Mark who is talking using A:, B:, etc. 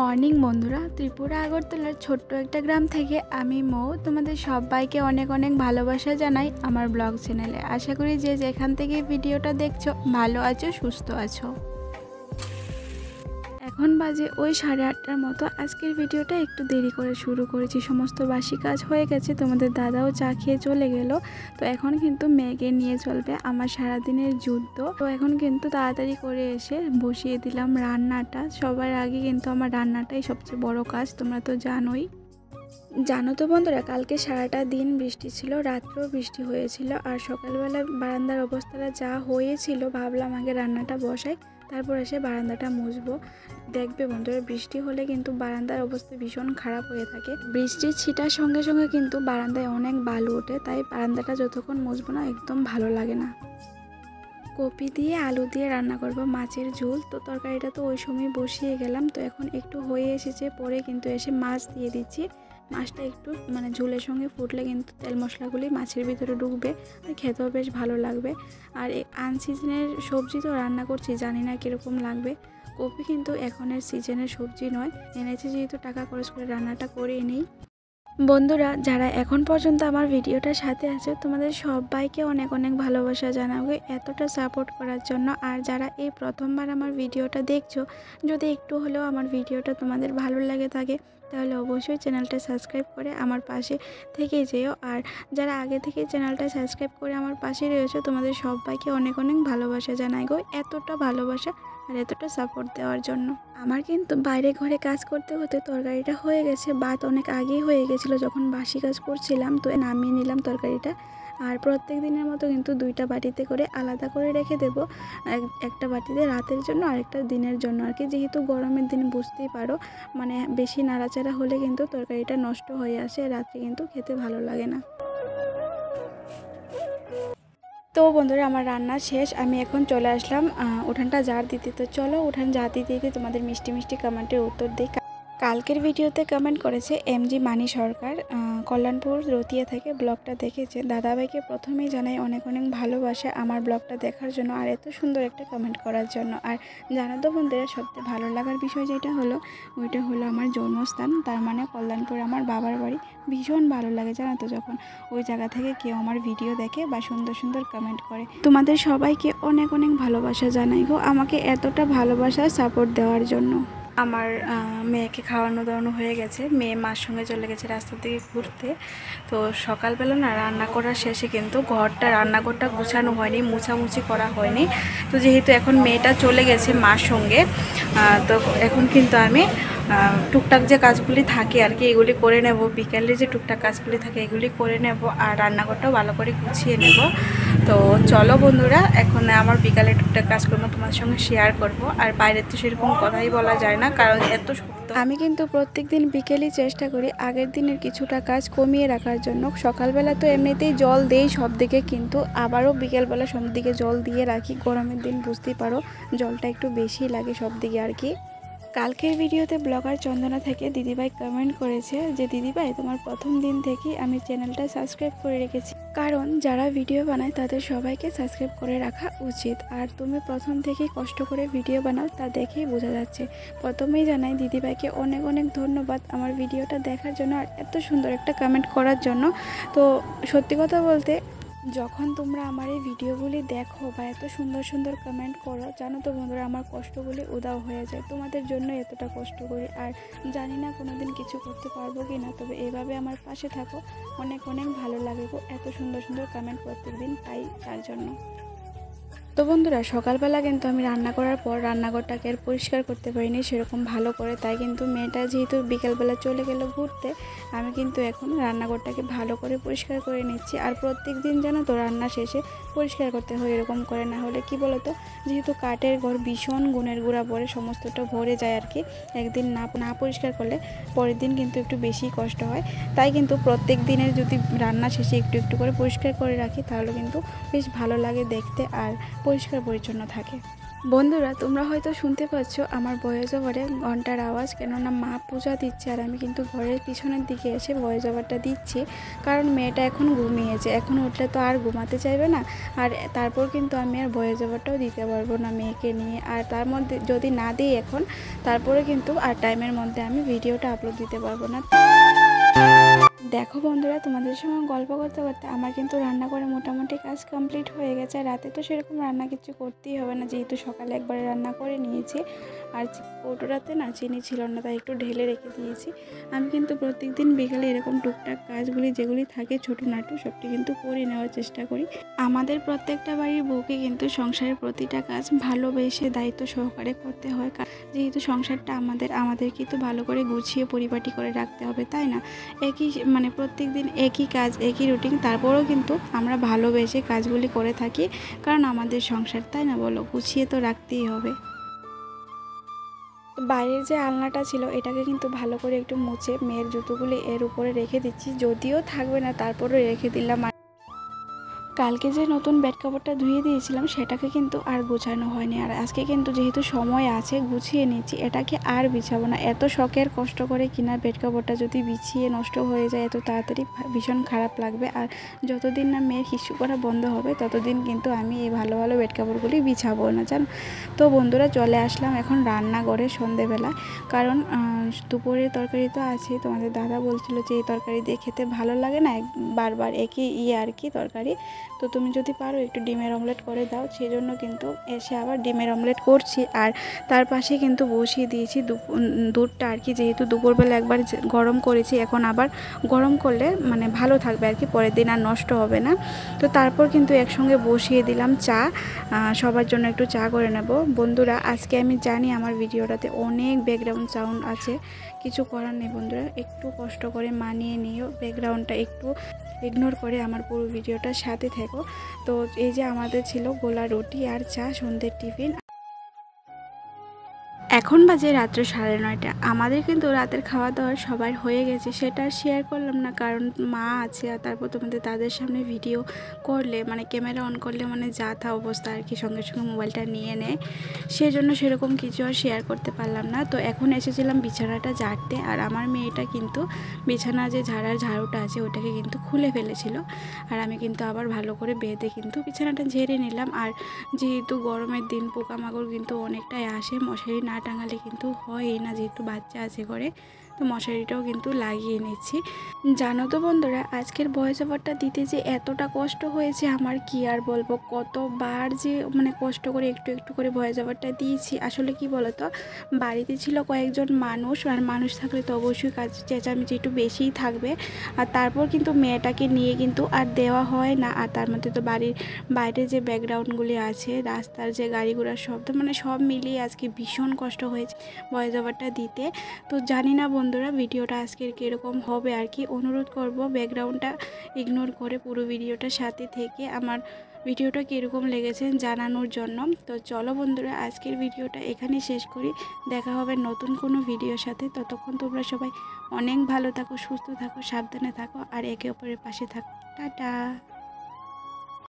A: Morning বন্ধুরা, ত্রিপুরা আগরতলার ছোট্ট একটা গ্রাম থেকে আমি মৌ তোমাদের সবাইকে অনেক অনেক ভালোবাসা জানাই আমার ব্লগ চ্যানেলে। আশা করি যে যেখান থেকে ভিডিওটা দেখছো ভালো আছো, সুস্থ আছো। এখন বাজে ওই 8:30টার মতো। আজকের ভিডিওটা একটু দেরি করে শুরু করেছি, সমস্ত বাসি কাজ হয়ে গেছে, তোমাদের দাদাও চা খেয়ে চলে গেল। তো এখন কিন্তু মেয়েকে নিয়ে চলবে আমার সারাদিনের যুদ্ধ। তো এখন কিন্তু তাড়াতাড়ি করে এসে বসিয়ে দিলাম রান্নাটা। সবার আগে কিন্তু আমার রান্নাটাই সবচেয়ে বড় কাজ, তোমরা তো জানোই। জানো তো বন্ধুরা, কালকে সারাটা দিন বৃষ্টি ছিল, রাত্রেও বৃষ্টি হয়েছিল। আর সকালবেলা বারান্দার অবস্থাটা যা হয়েছিল, ভাবলাম আগে রান্নাটা বসাই, তারপর এসে বারান্দাটা মুছবো। দেখবে বন্ধুরা, বৃষ্টি হলে কিন্তু বারান্দার অবস্থা ভীষণ খারাপ হয়ে থাকে। বৃষ্টির ছিটার সঙ্গে সঙ্গে কিন্তু বারান্দায় অনেক বালু ওঠে, তাই বারান্দাটা যতক্ষণ মুছবো না একদম ভালো লাগে না। কপি দিয়ে আলু দিয়ে রান্না করব মাছের ঝোল। তো তরকারিটা তো ওই সময় বসিয়ে গেলাম, তো এখন একটু হয়ে এসেছে, পরে কিন্তু এসে মাছ দিয়ে দিচ্ছি। মাছটা একটু ঝোলের সঙ্গে ফুটলে কিন্তু তেল মশলাগুলি মাছের ভিতরে ঢুকবে আর খেতেও বেশ ভালো লাগবে। আর এই আনসিজনের সবজি তো রান্না করছি, জানি না কীরকম লাগবে। কপি কিন্তু এখনের সিজনের সবজি নয়, এনেছে যেহেতু টাকা খরচ করে রান্নাটা করে নেই। বন্ধুরা, যারা এখন পর্যন্ত আমার ভিডিওটার সাথে আছে, তোমাদের সবাইকে অনেক অনেক ভালোবাসা জানাবো এতটা সাপোর্ট করার জন্য। আর যারা এই প্রথমবার আমার ভিডিওটা দেখছো, যদি একটু হলেও আমার ভিডিওটা তোমাদের ভালো লাগে থাকে, তাহলে অবশ্যই চ্যানেলটা সাবস্ক্রাইব করে আমার পাশে থেকে যেও। আর যারা আগে থেকে চ্যানেলটা সাবস্ক্রাইব করে আমার পাশে রয়েছে, তোমাদের সবাইকে অনেক অনেক ভালোবাসা জানাই গো, এতটা ভালোবাসা আর এতটা সাপোর্ট দেওয়ার জন্য। আমার কিন্তু বাইরে ঘরে কাজ করতে হতে তরকারিটা হয়ে গেছে, ভাত অনেক আগেই হয়ে গেছিলো যখন বাসি কাজ করছিলাম, তো নামিয়ে নিলাম তরকারিটা। আর প্রত্যেক দিনের মতো কিন্তু দুইটা বাটিতে করে আলাদা করে রেখে দেবো, একটা বাটিতে রাতের জন্য আর একটা দিনের জন্য আর কি। যেহেতু গরমের দিন বুঝতেই পারো, বেশি নাড়াচাড়া হলে কিন্তু তরকারিটা নষ্ট হয়ে আসে, রাত্রে কিন্তু খেতে ভালো লাগে না। তো বন্ধুরা, আমার রান্না শেষ, আমি এখন চলে আসলাম উঠানটা ঝাড় দিতে। তো চলো উঠান ঝাড় দিতে দিতে তোমাদের মিষ্টি মিষ্টি কমেন্টের উত্তর দিই। কালকের ভিডিওতে কমেন্ট করেছে এমজি মানি সরকার, কল্যাণপুর রতিয়া থেকে ব্লগটা দেখেছে। দাদাভাইকে প্রথমেই জানাই অনেক অনেক ভালোবাসা আমার ব্লগটা দেখার জন্য আর এত সুন্দর একটা কমেন্ট করার জন্য। আর জানো তো বন্ধুরা, সবচেয়ে ভালো লাগার বিষয় যেটা হলো, ওইটা হলো আমার জন্মস্থান, তার মানে কল্যাণপুর আমার বাবার বাড়ি। ভীষণ ভালো লাগে জানো তো, যখন ওই জায়গা থেকে কেউ আমার ভিডিও দেখে বা সুন্দর সুন্দর কমেন্ট করে। তোমাদের সবাইকে অনেক অনেক ভালোবাসা জানাই গো, আমাকে এতটা ভালোবাসা সাপোর্ট দেওয়ার জন্য। আমার মেয়েকে খাওয়ানো দাওয়ানো হয়ে গেছে, মেয়ে মার সঙ্গে চলে গেছে রাস্তার দিকে ঘুরতে। তো সকালবেলা না রান্না করার শেষে কিন্তু রান্নাঘরটা গুছানো হয়নি, মুছামুছি করা হয়নি। তো যেহেতু এখন মেয়েটা চলে গেছে মার সঙ্গে, তো এখন কিন্তু আমি টুকটাক যে কাজগুলি থাকে আর কি, এগুলি করে নেব। বিকেলে যে টুকটাক কাজগুলি থাকে এগুলি করে নেব, আর রান্নাঘরটাও ভালো করে গুছিয়ে নেব। তো চলো বন্ধুরা, এখন আমার বিকালে টুকটাক কাজকর্ম তোমার সঙ্গে শেয়ার করব। আর বাইরে তো সেরকম কথাই বলা যায় না, কারণ এত আমি কিন্তু প্রত্যেক দিন বিকেলেই চেষ্টা করি আগের দিনের কিছুটা কাজ কমিয়ে রাখার জন্য। সকালবেলা তো এমনিতেই জল দেই সব দিকে, কিন্তু আবারও বিকেলবেলা সব দিকে জল দিয়ে রাখি। গরমের দিন বুঝতেই পারো, জলটা একটু বেশি লাগে সব দিকে আর কি। কালকের ভিডিওতে ব্লগার চন্দনা থেকে দিদিভাই কমেন্ট করেছে যে দিদিভাই, তোমার প্রথম দিন থেকেই আমি চ্যানেলটা সাবস্ক্রাইব করে রেখেছি, কারণ যারা ভিডিও বানায় তাদের সবাইকে সাবস্ক্রাইব করে রাখা উচিত। আর তুমি প্রথম থেকেই কষ্ট করে ভিডিও বানাও, তা দেখেই বোঝা যাচ্ছে। প্রথমেই জানাই দিদিভাইকে অনেক অনেক ধন্যবাদ আমার ভিডিওটা দেখার জন্য আর এত সুন্দর একটা কমেন্ট করার জন্য। তো সত্যি কথা বলতে, যখন তোমরা আমার এই ভিডিওগুলি দেখো বা এত সুন্দর সুন্দর কমেন্ট করো, জানো তো বন্ধুরা, আমার কষ্টগুলি উদাও হয়ে যায়। তোমাদের জন্য এতটা কষ্ট করি, আর জানি না কোনোদিন কিছু করতে পারবো কি না, তবে এভাবে আমার পাশে থাকো, অনেক অনেক ভালো লাগে গো এত সুন্দর সুন্দর কমেন্ট প্রত্যেক দিন পাই তার জন্য। তো বন্ধুরা, সকালবেলা কিন্তু আমি রান্না করার পর রান্নাঘরটাকে আর পরিষ্কার করতে পারিনি সেরকম ভালো করে, তাই কিন্তু মেয়েটা যেহেতু বিকেলবেলা চলে গেল ঘুরতে, আমি কিন্তু এখন রান্নাঘরটাকে ভালো করে পরিষ্কার করে নিচ্ছি। আর প্রত্যেক দিন জানো তো রান্না শেষে পরিষ্কার করতে হয়, এরকম করে না হলে কি বলো তো, যেহেতু কাঠের ঘর ভীষণ গুণের গুঁড়া পরে সমস্তটা ভরে যায় আর কি, একদিন না পরিষ্কার করলে পরের দিন কিন্তু একটু বেশি কষ্ট হয়। তাই কিন্তু প্রত্যেক দিনের যদি রান্না শেষে একটু একটু করে পরিষ্কার করে রাখি, তাহলে কিন্তু বেশ ভালো লাগে দেখতে আর পরিষ্কার পরিচ্ছন্ন থাকে। বন্ধুরা তোমরা হয়তো শুনতে পাচ্ছ আমার ভয়েস ওভারে ঘন্টার আওয়াজ, কেননা মা পূজা দিচ্ছে আর আমি কিন্তু ঘরের পিছনের দিকে এসে ভয়েস ওভারটা দিচ্ছি, কারণ মেয়েটা এখন ঘুমিয়েছে, এখন উঠলে তো আর ঘুমাতে চাইবে না। আর তারপর কিন্তু আমি আর ভয়েস ওভারটাও দিতে পারবো না মেয়েকে নিয়ে, আর তার মধ্যে যদি না দিই এখন তারপরে কিন্তু আর টাইমের মধ্যে আমি ভিডিওটা আপলোড দিতে পারবো না। দেখো বন্ধুরা, তোমাদের সঙ্গে গল্প করতে করতে আমার কিন্তু রান্না করে মোটামুটি কাজ কমপ্লিট হয়ে গেছে। রাতে তো সেরকম রান্না কিছু করতেই হবে না, যেহেতু সকালে একবারে রান্না করে নিয়েছি। আর কৌটোটাতে না চিনি ছিল না, তাই একটু ঢেলে রেখে দিয়েছি। আমি কিন্তু প্রত্যেকদিন বিকেলে এরকম টুকটাক কাজগুলি যেগুলি থাকে ছোটো নাটু সবটি কিন্তু করে নেওয়ার চেষ্টা করি। আমাদের প্রত্যেকটা বাড়ির বউকে কিন্তু সংসারের প্রতিটা কাজ ভালোবেসে দায়িত্ব সহকারে করতে হয়, যেহেতু সংসারটা আমাদের কিন্তু ভালো করে গুছিয়ে পরিপাটি করে রাখতে হবে, তাই না? একই প্রত্যেক দিন একই কাজ একই রুটিন, তারপরেও কিন্তু আমরা ভালোবেসে কাজগুলি করে থাকি, কারণ আমাদের সংসার, তাই না বলো? গুছিয়ে তো রাখতেই হবে। বাইরের যে আলনাটা ছিল এটাকে কিন্তু ভালো করে একটু মুছে মেয়ের জুতোগুলি এর উপরে রেখে দিচ্ছি, যদিও থাকবে না তারপরেও রেখে দিলাম। কালকে যে নতুন বেড কাভারটা ধুয়ে দিয়েছিলাম সেটাকে কিন্তু আর গুছানো হয়নি, আর আজকে কিন্তু যেহেতু সময় আছে গুছিয়ে নিচ্ছি, এটাকে আর বিছাবো না। এত শখের কষ্ট করে কিনা বেড কাভারটা যদি বিছিয়ে নষ্ট হয়ে যায় এত তাড়াতাড়ি ভীষণ খারাপ লাগবে। আর যতদিন না মেয়ের হিসু করা বন্ধ হবে ততদিন কিন্তু আমি এই ভালো ভালো বেড কাভারগুলি বিছাবো না, জানো তো। বন্ধুরা চলে আসলাম এখন রান্নাঘরে সন্ধেবেলা, কারণ দুপুরের তরকারি তো আছে। তোমাদের দাদা বলছিল যে এই তরকারি দিয়ে খেতে ভালো লাগে না, বারবার একই আর কি তরকারি, তো তুমি যদি পারো একটু ডিমের অমলেট করে দাও। সেই জন্য কিন্তু এসে আবার ডিমের অমলেট করছি, আর তার পাশে কিন্তু বসিয়ে দিয়েছি দুধটা আর কি, যেহেতু দুপুরবেলা একবার গরম করেছি, এখন আবার গরম করলে ভালো থাকবে আর কি, পরের দিন আর নষ্ট হবে না। তো তারপর কিন্তু একসঙ্গে বসিয়ে দিলাম চা, সবার জন্য একটু চা করে নেব। বন্ধুরা আজকে আমি জানি আমার ভিডিওটাতে অনেক ব্যাকগ্রাউন্ড সাউন্ড আছে, কিছু করার নেই বন্ধুরা, একটু কষ্ট করে মানিয়ে নিও, ব্যাকগ্রাউন্ডটা একটু ইগনোর করে আমার পুরো ভিডিওটার সাথে থেকো। তো এই যে আমাদের ছিল গোলা রুটি আর চা সন্ধ্যের টিফিন। এখন বাজে রাত্র 9:30। আমাদের কিন্তু রাতের খাওয়া দাওয়া সবার হয়ে গেছে, সেটা আর শেয়ার করলাম না, কারণ মা আছে, আর তারপর তোমাদের তাদের সামনে ভিডিও করলে ক্যামেরা অন করলে যা তা অবস্থা আর কি, সঙ্গে সঙ্গে মোবাইলটা নিয়ে নেয়, সেজন্য সেরকম কিছু আর শেয়ার করতে পারলাম না। তো এখন এসেছিলাম বিছানাটা ঝাড়তে, আর আমার মেয়েটা কিন্তু বিছানা যে ঝাড়ুটা আছে ওটাকে কিন্তু খুলে ফেলেছিল, আর আমি কিন্তু আবার ভালো করে বেঁধে কিন্তু বিছানাটা ঝেড়ে নিলাম। আর যেহেতু গরমের দিন পোকামাকড় কিন্তু অনেকটাই আসে, মশারি না টাঙালে কিন্তু হয়ই না, যেহেতু বাচ্চা আছে ঘরে, তো মশারিটাও কিন্তু লাগিয়ে নিচ্ছি। জানো তো বন্ধুরা, আজকের ভয়েস ওভারটা দিতে যে এতটা কষ্ট হয়েছে আমার, কি আর বলবো, কতবার যে কষ্ট করে একটু একটু করে ভয়েস ওভারটা দিয়েছি। আসলে কি বলতো, বাড়িতে ছিল কয়েকজন মানুষ, আর মানুষ থাকলে তো অবশ্যই কাজ চেঁচামেচি একটু বেশিই থাকবে, আর তারপর কিন্তু মেয়েটাকে নিয়ে কিন্তু আর দেওয়া হয় না। আর তার মধ্যে তো বাড়ির বাইরে যে ব্যাকগ্রাউন্ডগুলি আছে, রাস্তার যে গাড়ি ঘোড়ার শব্দ, সব মিলিয়ে আজকে ভীষণ কষ্ট হয়েছে ভয়েস ওভারটা দিতে। তো জানি না বন্ধুরা ভিডিওটা আজকের কীরকম হবে আর কি, অনুরোধ করব ব্যাকগ্রাউন্ডটা ইগনোর করে পুরো ভিডিওটার সাথে থেকে আমার ভিডিওটা কীরকম লেগেছে জানানোর জন্য। তো চলো বন্ধুরা আজকের ভিডিওটা এখানেই শেষ করি, দেখা হবে নতুন কোনো ভিডিওর সাথে। ততক্ষণ তোমরা সবাই অনেক ভালো থাকো, সুস্থ থাকো, সাবধানে থাকো, আর একে অপরের পাশে থাকো। টাটা।